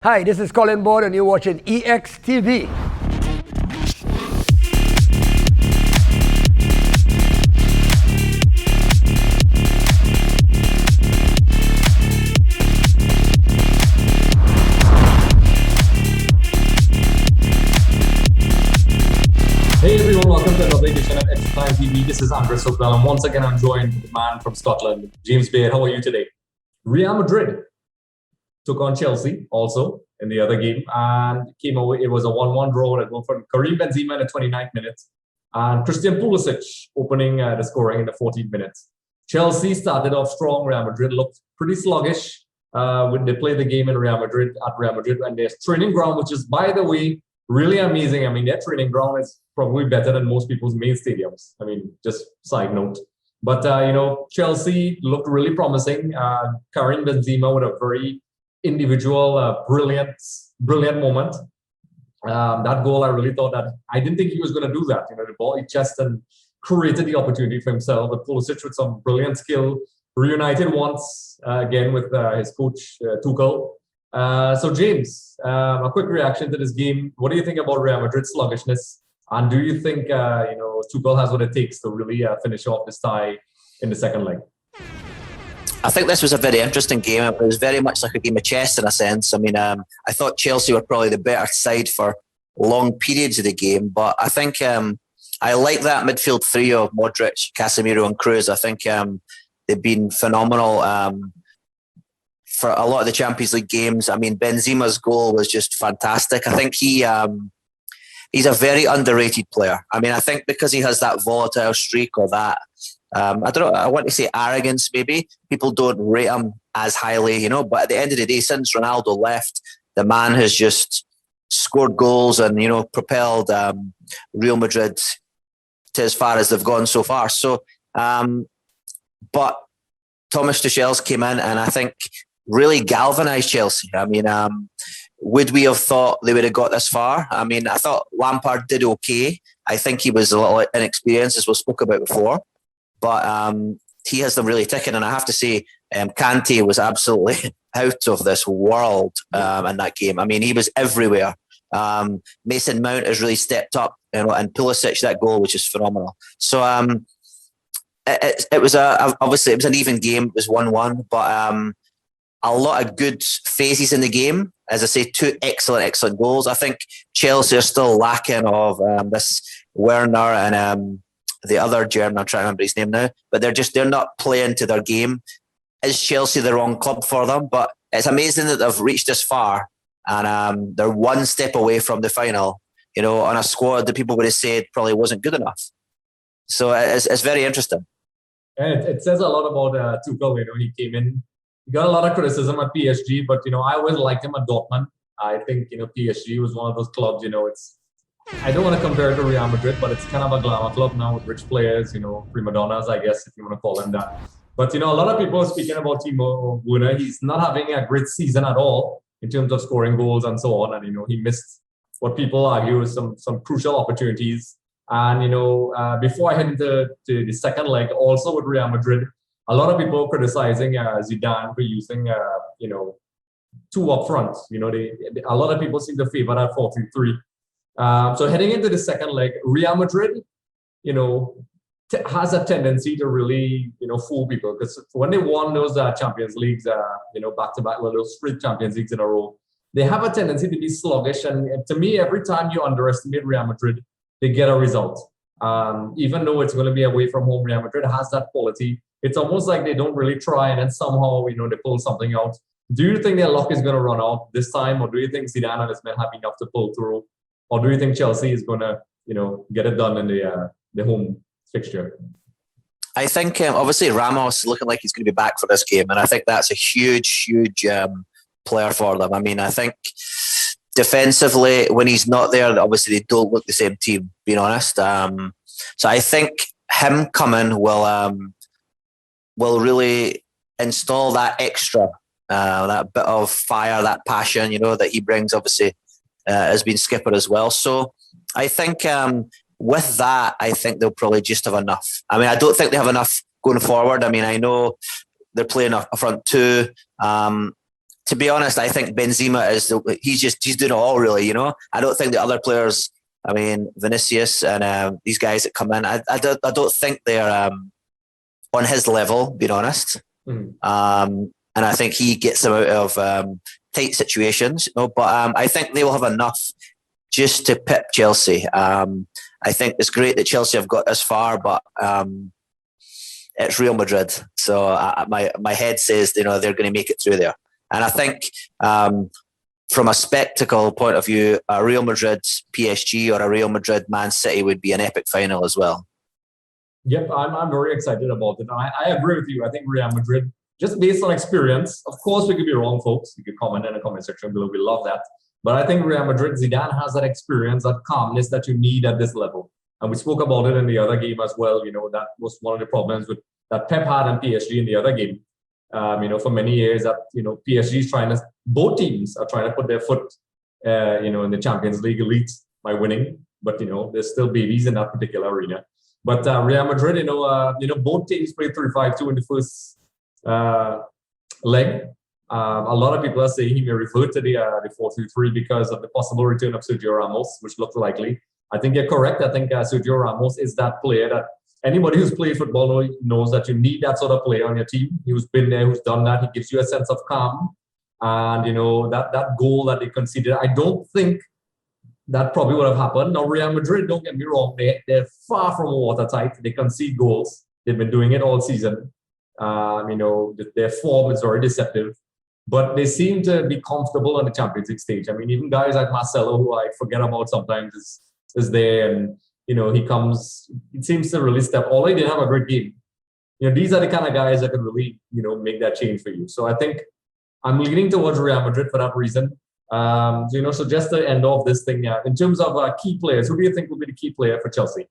Hi, this is Colin Baird and you're watching EXTV. Hey everyone, welcome to another edition of EXTV. This is Sooklal, and once again I'm joined with the man from Scotland, James Baird. How are you today? Real Madrid took on Chelsea also in the other game and came away. It was a 1-1 draw that went from Karim Benzema in the 29th minute and Christian Pulisic opening the scoring in the 14th minute. Chelsea started off strong. Real Madrid looked pretty sluggish when they played the game in Real Madrid and their training ground, which is, by the way, really amazing. I mean, their training ground is probably better than most people's main stadiums. I mean, just side note. But, Chelsea looked really promising. Karim Benzema with a very individual, brilliant moment. That goal, I really thought that, I didn't think he was going to do that. The ball he just and created the opportunity for himself. But Pulisic with some brilliant skill, reunited once again with his coach, Tuchel. So James, a quick reaction to this game. What do you think about Real Madrid's sluggishness? And do you think, Tuchel has what it takes to really finish off this tie in the second leg? I think this was a very interesting game. It was very much like a game of chess in a sense. I mean, I thought Chelsea were probably the better side for long periods of the game, but I think I like that midfield three of Modric, Casemiro and Kroos. I think they've been phenomenal for a lot of the Champions League games. I mean, Benzema's goal was just fantastic. I think he's a very underrated player. I mean, I think because he has that volatile streak or that, I don't know, I want to say arrogance maybe. People don't rate him as highly, but at the end of the day, since Ronaldo left, the man has just scored goals and, propelled Real Madrid to as far as they've gone so far. So, but Thomas Tuchel came in and I think really galvanised Chelsea. I mean, would we have thought they would have got this far? I mean, I thought Lampard did okay. I think he was a little inexperienced, as we spoke about before. But he has them really ticking. And I have to say, Kante was absolutely out of this world in that game. I mean, he was everywhere. Mason Mount has really stepped up, and Pulisic, that goal, which is phenomenal. So it was obviously it was an even game. It was 1-1, but a lot of good phases in the game. As I say, two excellent goals. I think Chelsea are still lacking of this Werner and the other German, I'm trying to remember his name now, but they're not playing to their game. Is Chelsea the wrong club for them? But it's amazing that they've reached this far and they're one step away from the final, on a squad that people would have said probably wasn't good enough. So it's very interesting. And it says a lot about Tuchel. He came in, he got a lot of criticism at PSG, but, I always liked him at Dortmund. I think, PSG was one of those clubs, I don't want to compare it to Real Madrid, but it's kind of a glamour club now with rich players, prima donnas, I guess, if you want to call them that. But, a lot of people are speaking about Timo Werner. He's not having a great season at all in terms of scoring goals and so on. And, he missed what people argue is some crucial opportunities. And, before I head into the second leg, also with Real Madrid, a lot of people criticizing Zidane for using, two up front. A lot of people seem to favor that 4-3-3. So heading into the second leg, Real Madrid, has a tendency to really, fool people, because when they won those Champions Leagues, back-to-back, those 3 Champions Leagues in a row, they have a tendency to be sluggish. And to me, every time you underestimate Real Madrid, they get a result. Even though it's going to be away from home, Real Madrid has that quality. It's almost like they don't really try, and then somehow, they pull something out. Do you think their luck is going to run out this time, or do you think Zidane and his men have enough to pull through? Or do you think Chelsea is going to, get it done in the home fixture? I think obviously Ramos is looking like he's going to be back for this game, and I think that's a huge player for them. I mean, I think defensively, when he's not there, obviously they don't look the same team, being honest. So I think him coming will really install that extra, that bit of fire, that passion, that he brings, obviously, has been skipper as well. So I think with that, I think they'll probably just have enough. I mean, I don't think they have enough going forward. I mean, I know they're playing a front two. to be honest, I think Benzema he's doing it all really. You know, I don't think the other players. I mean, Vinicius and these guys that come in, I don't think they're on his level. Being honest, and I think he gets them out of tight situations. You know, but I think they will have enough just to pip Chelsea. I think it's great that Chelsea have got this far, but it's Real Madrid, so my head says they're going to make it through there. And I think from a spectacle point of view, a Real Madrid PSG or a Real Madrid Man City would be an epic final as well. Yep, I'm very excited about it. And I agree with you. I think Real Madrid, just based on experience, of course we could be wrong, folks. You could comment in the comment section below. We love that. But I think Real Madrid, Zidane has that experience, that calmness that you need at this level. And we spoke about it in the other game as well. You know, that was one of the problems with that Pep had in PSG in the other game. You know, for many years that, you know, PSG is both teams are trying to put their foot, you know, in the Champions League elite by winning. But, you know, there's still babies in that particular arena. But Real Madrid, you know, both teams played 3-5-2 in the first leg. A lot of people are saying he may revert to the 4-2-3 because of the possible return of Sergio Ramos, which looks likely. I think you're correct. I think Sergio Ramos is that player that anybody who's played football knows that you need that sort of player on your team. Who's been there, who's done that. He gives you a sense of calm. And, you know, that goal that they conceded, I don't think that probably would have happened. Now, Real Madrid, don't get me wrong, they're far from watertight. They concede goals. They've been doing it all season. You know, their form is very deceptive. But they seem to be comfortable on the Champions League stage. I mean, even guys like Marcelo, who I forget about sometimes, is there. And, you know, it seems to really step. Although he didn't have a great game. You know, these are the kind of guys that can really, you know, make that change for you. So I think I'm leaning towards Real Madrid for that reason. You know, so just to end off this thing, in terms of key players, who do you think will be the key player for Chelsea?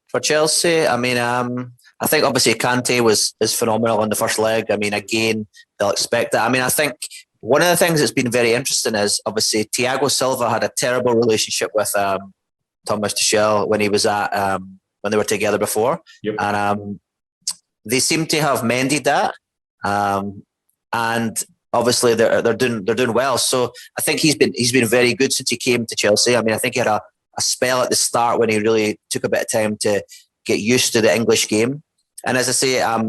For Chelsea, I mean, I think obviously Kante is phenomenal in the first leg. I mean, again, they'll expect that. I mean, I think one of the things that's been very interesting is obviously Thiago Silva had a terrible relationship with Thomas Tuchel when he was at when they were together before, yep. And they seem to have mended that, and obviously they're doing well. So I think he's been very good since he came to Chelsea. I mean, I think he had a spell at the start when he really took a bit of time to get used to the English game. And as I say, I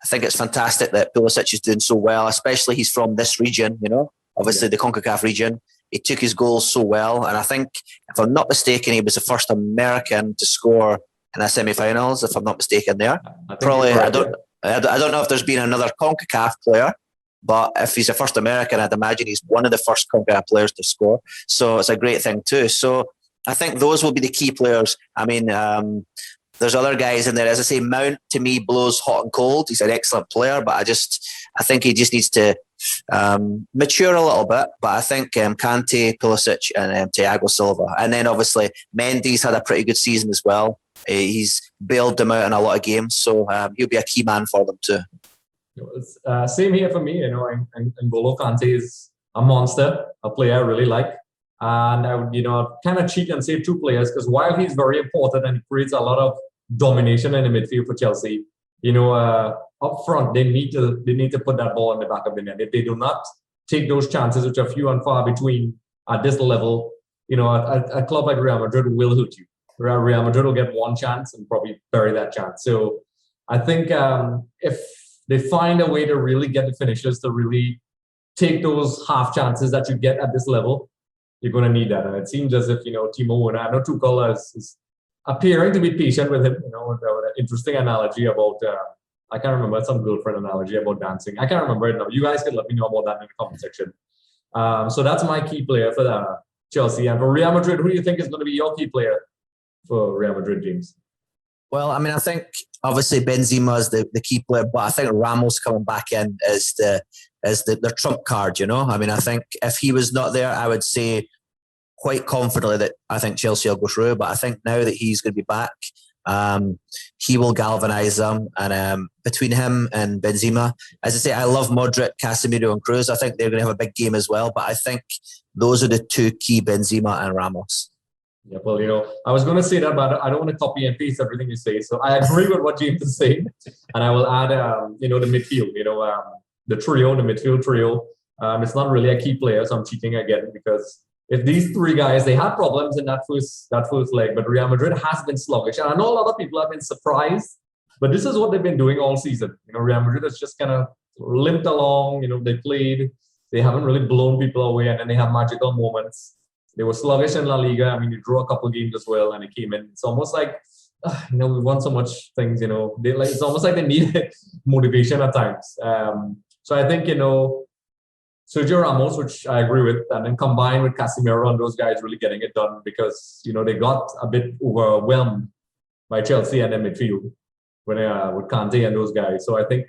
think it's fantastic that Pulisic is doing so well, especially he's from this region, you know, obviously the CONCACAF region. He took his goals so well. And I think, if I'm not mistaken, he was the first American to score in the semi-finals, if I'm not mistaken there. I don't know if there's been another CONCACAF player, but if he's the first American, I'd imagine he's one of the first CONCACAF players to score. So it's a great thing too. So I think those will be the key players. I mean, there's other guys in there. As I say, Mount to me blows hot and cold. He's an excellent player, but I think he just needs to mature a little bit. But I think Kante, Pulisic, and Thiago Silva, and then obviously Mendy's had a pretty good season as well. He's bailed them out in a lot of games, so he'll be a key man for them too. Same here for me. You know, and N'Golo Kante is a monster, a player I really like. And I would, you know, kind of cheat and say two players, because while he's very important and he creates a lot of domination in the midfield for Chelsea, you know, up front they need to put that ball in the back of the net. If they do not take those chances, which are few and far between at this level, you know, a club like Real Madrid will hurt you. Real Madrid will get one chance and probably bury that chance. So I think if they find a way to really get the finishers to really take those half chances that you get at this level, you're going to need that. And it seems as if, you know, Timo Werner, I know Tuchel is appearing to be patient with him, you know, with an interesting analogy about, I can't remember, some girlfriend analogy about dancing. I can't remember it now. You guys can let me know about that in the comment section. So that's my key player for the Chelsea. And for Real Madrid, who do you think is going to be your key player for Real Madrid, James? Well, I mean, I think obviously Benzema is the key player, but I think Ramos coming back in is the trump card, you know? I mean, I think if he was not there, I would say quite confidently that I think Chelsea will go through. But I think now that he's going to be back, he will galvanise them. And between him and Benzema, as I say, I love Modric, Casemiro and Kroos. I think they're going to have a big game as well. But I think those are the two key, Benzema and Ramos. Yeah, well, you know, I was going to say that, but I don't want to copy and paste everything you say. So I agree with what James is saying. And I will add, you know, the midfield, you know, the trio, the midfield trio. It's not really a key player, so I'm cheating again because if these three guys, they had problems in that first leg, but Real Madrid has been sluggish. And I know a lot of people have been surprised, but this is what they've been doing all season. Real Madrid has just kind of limped along. They played, they haven't really blown people away, and then they have magical moments. They were sluggish in La Liga. I mean, they drew a couple games as well, and they came in. It's almost like, we won so much things, it's almost like they need motivation at times. So I think, Sergio Ramos, which I agree with, and then combined with Casemiro and those guys really getting it done because, they got a bit overwhelmed by Chelsea and their midfield with Kante and those guys. So I think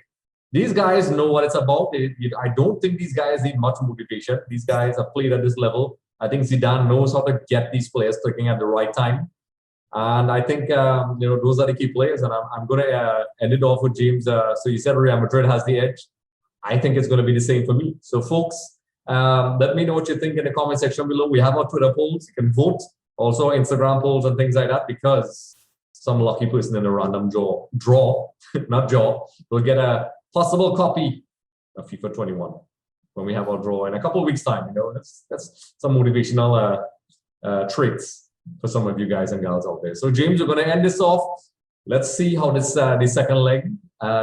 these guys know what it's about. I don't think these guys need much motivation. These guys have played at this level. I think Zidane knows how to get these players clicking at the right time. And I think, those are the key players. And I'm going to end it off with James. So you said Real Madrid has the edge. I think it's going to be the same for me. So, folks, let me know what you think in the comment section below. We have our Twitter polls. You can vote. Also, Instagram polls and things like that because some lucky person in a random draw, will get a possible copy of FIFA 21 when we have our draw in a couple of weeks' time. That's some motivational traits for some of you guys and gals out there. So, James, we're going to end this off. Let's see how this the second leg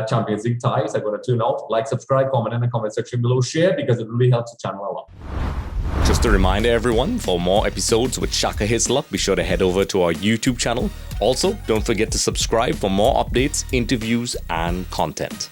Champions League ties are going to turn out. Like, subscribe, comment in the comment section below, share because it really helps the channel a lot. Just a reminder, everyone, for more episodes with Shaka His Luck, be sure to head over to our YouTube channel. Also, don't forget to subscribe for more updates, interviews, and content.